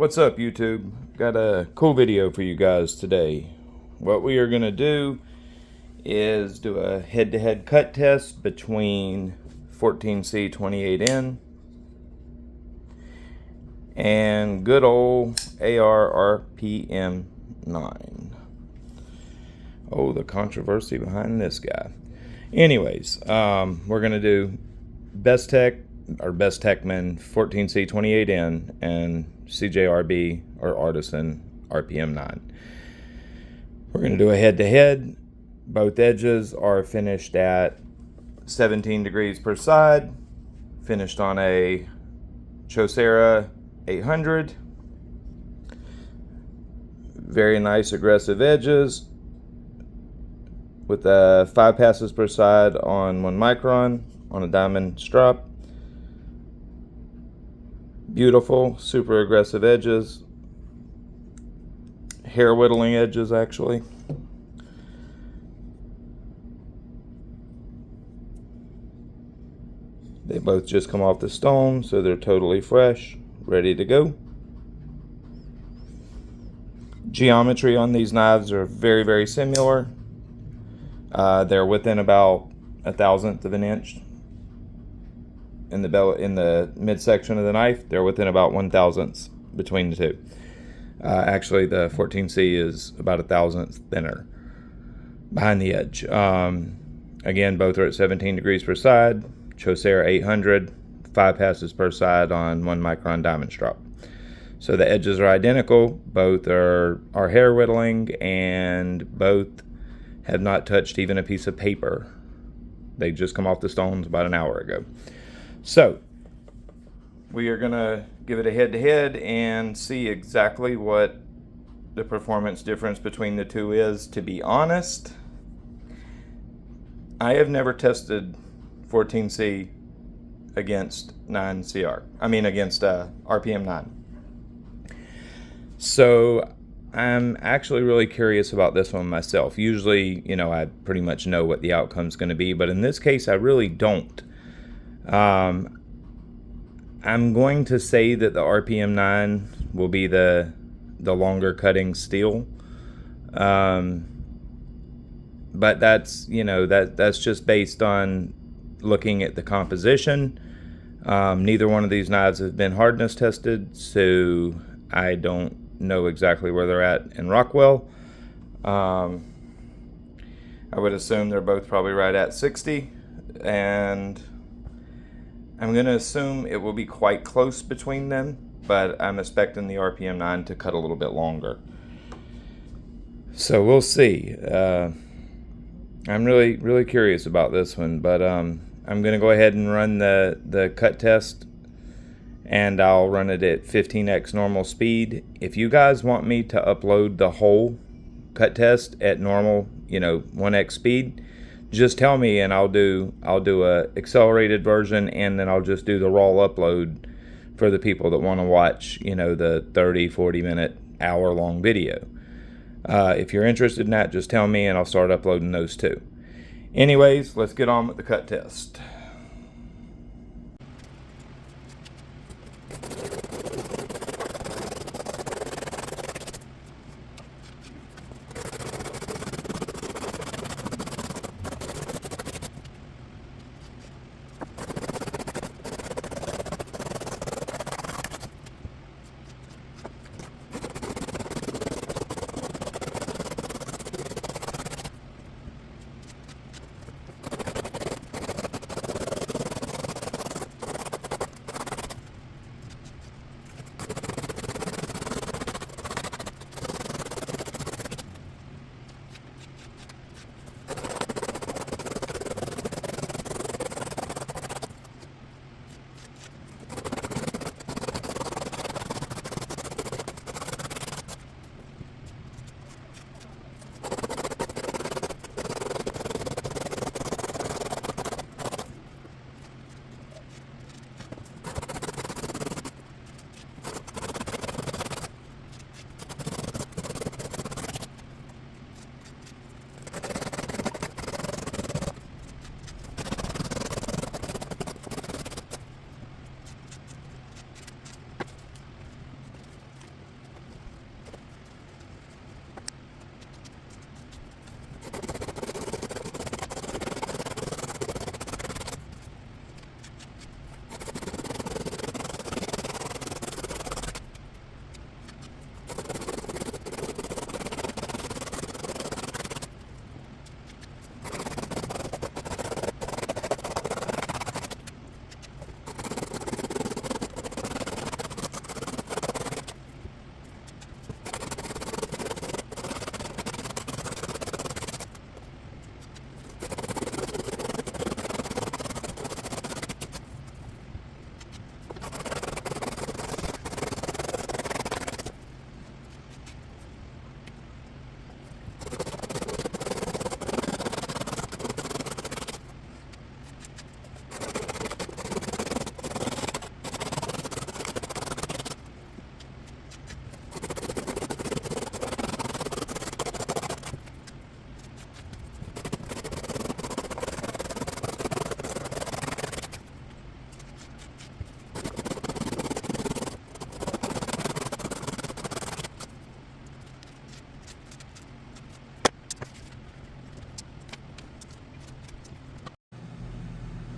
What's up, YouTube? Got a cool video for you guys today. What we are going to do is do a head-to-head cut test between 14C28N and good old AR-RPM9. Oh, the controversy behind this guy. Anyways, we're going to do Bestechman 14C28N and CJRB or Artisan RPM9. We're going to do a head-to-head. Both edges are finished at 17 degrees per side, finished on a Kyocera 800. Very nice aggressive edges with 5 passes per side on 1 micron on a diamond strop. Beautiful, super aggressive edges. Hair whittling edges, actually. They both just come off the stone, so they're totally fresh, ready to go. Geometry on these knives are very, very similar. They're within about 1/1000th of an inch. In the midsection of the knife, they're within about 1/1000th between the two. Actually, the 14C is about 1/1000th thinner behind the edge. Again, both are at 17 degrees per side. Kyocera 800, 5 passes per side on 1 micron diamond strop. So the edges are identical. Both are hair whittling, and both have not touched even a piece of paper. They just come off the stones about an hour ago. So we are going to give it a head-to-head and see exactly what the performance difference between the two is. To be honest, I have never tested 14C against against RPM9. So I'm actually really curious about this one myself. Usually, I pretty much know what the outcome's going to be, but in this case, I really don't. I'm going to say that the RPM9 will be the longer cutting steel, but that's that's just based on looking at the composition. Neither one of these knives has been hardness tested, so I don't know exactly where they're at in Rockwell. I would assume they're both probably right at 60, and I'm going to assume it will be quite close between them, but I'm expecting the RPM9 to cut a little bit longer. So we'll see. I'm really curious about this one, but I'm going to go ahead and run the cut test, and I'll run it at 15x normal speed. If you guys want me to upload the whole cut test at normal, 1x speed, just tell me and I'll do a accelerated version, and then I'll just do the raw upload for the people that want to watch, the 30-40 minute hour long video. If you're interested in that, just tell me and I'll start uploading those too. Anyways, let's get on with the cut test.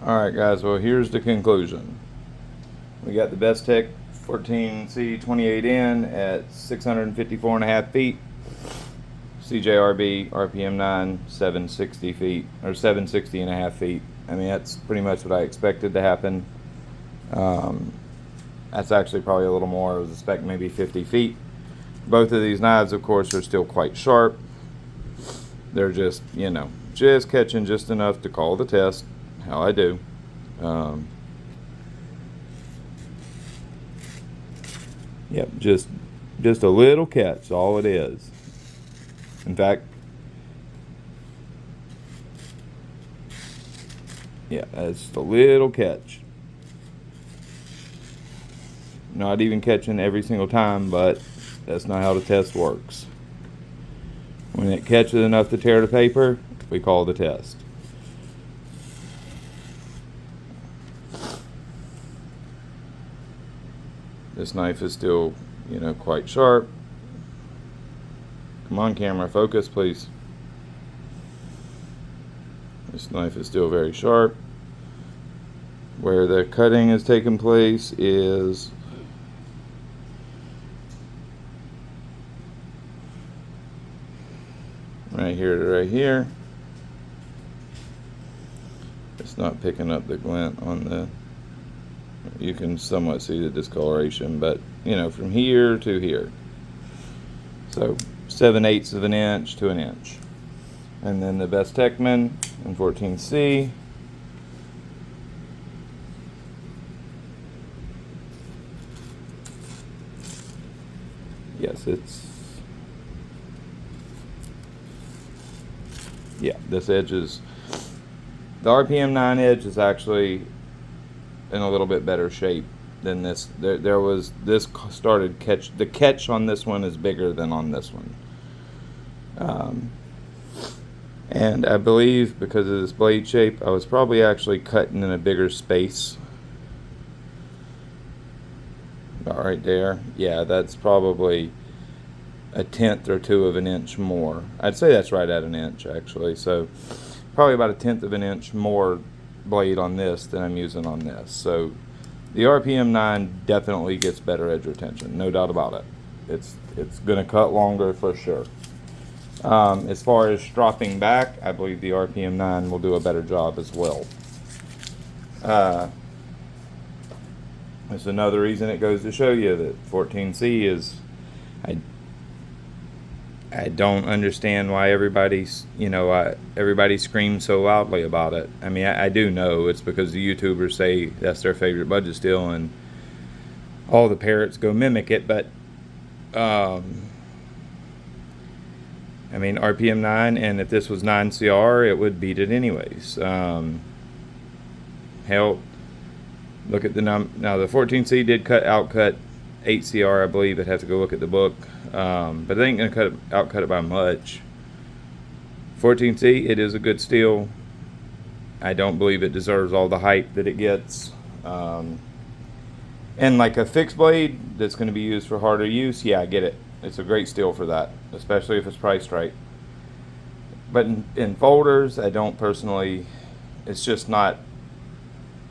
Alright guys, well here's the conclusion. We got the Bestech 14C 28N at 654.5 feet. CJRB RPM9 760 feet, or 760.5 feet. I mean, that's pretty much what I expected to happen. That's actually probably a little more. I was expecting maybe 50 feet. Both of these knives, of course, are still quite sharp. They're just, you know, just catching just enough to call the test, how I do. Yep, just a little catch, all it is. In fact, yeah, that's a little catch. Not even catching every single time, but that's not how the test works. When it catches enough to tear the paper, we call the test. This knife is still, you know, quite sharp. Come on, camera, focus, please. This knife is still very sharp. Where the cutting is taking place is right here to right here. It's not picking up the glint on the, you can somewhat see the discoloration, but you know, from here to here. So 7/8 of an inch to an inch. And then the Bestechman in 14C. Yes, it's, yeah, this edge is, the RPM9 edge is actually in a little bit better shape than this. There was, this started catch, the catch on this one is bigger than on this one. And I believe because of this blade shape, I was probably actually cutting in a bigger space. About right there. Yeah, that's probably a 1/10 or 2 of an inch more. I'd say that's right at an inch actually. So probably about a 1/10 of an inch more blade on this than I'm using on this. So the RPM9 definitely gets better edge retention, no doubt about it. It's gonna cut longer for sure. As far as stropping back, I believe the RPM9 will do a better job as well. That's another reason it goes to show you that 14C is, I don't understand why everybody's, you know, everybody screams so loudly about it. I mean, I do know it's because the YouTubers say that's their favorite budget steel and all the parrots go mimic it, but I mean, RPM9, and if this was 9CR, it would beat it anyways. Hell, look at the now the 14C did outcut 8CR, I believe. I'd have to go look at the book, but it ain't gonna outcut it by much. 14C, it is a good steel. I don't believe it deserves all the hype that it gets. And like a fixed blade that's going to be used for harder use, yeah, I get it. It's a great steel for that, especially if it's priced right. But in folders, I don't personally, it's just not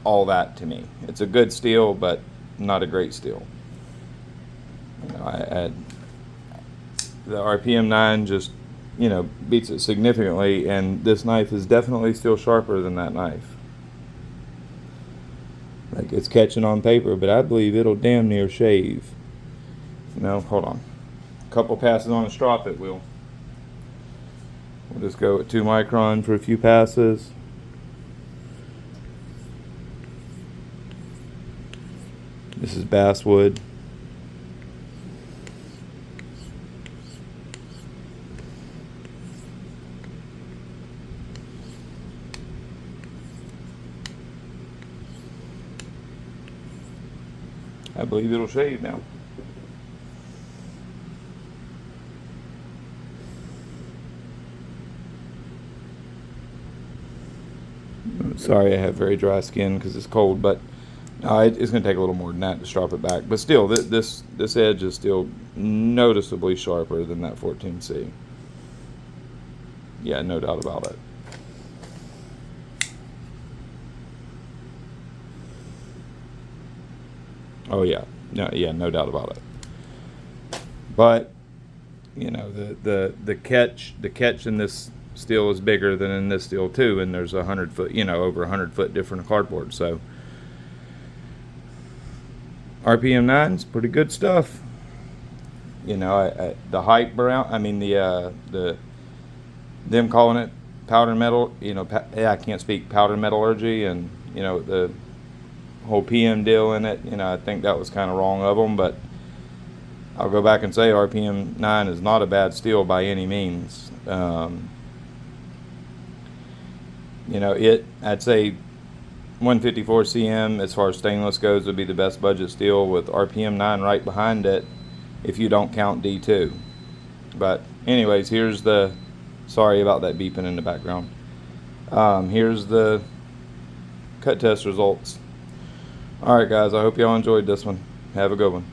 all that to me. It's a good steel, but not a great steel. You know, the RPM9 just, you know, beats it significantly, and this knife is definitely still sharper than that knife. Like, it's catching on paper, but I believe it'll damn near shave. No, hold on. A couple passes on a strop, it will. We'll just go at 2 micron for a few passes. This is basswood. I believe it'll shave now. Sorry, I have very dry skin because it's cold, but it's going to take a little more than that to strop it back. But still, this edge is still noticeably sharper than that 14C. Yeah, no doubt about it. Oh yeah, no doubt about it. But you know, the catch in this steel is bigger than in this steel too, and there's 100 foot, you know, over 100 foot different cardboard. So RPM9 is pretty good stuff. You know, the hype around, I mean the them calling it powder metal, you know, I can't speak, powder metallurgy, and you know the whole PM deal in it. You know, I think that was kind of wrong of them, but I'll go back and say RPM9 is not a bad steel by any means. You know, I'd say 154 cm as far as stainless goes would be the best budget steel, with RPM9 right behind it if you don't count D2. But anyways, here's the, sorry about that beeping in the background. Here's the cut test results. Alright guys, I hope y'all enjoyed this one. Have a good one.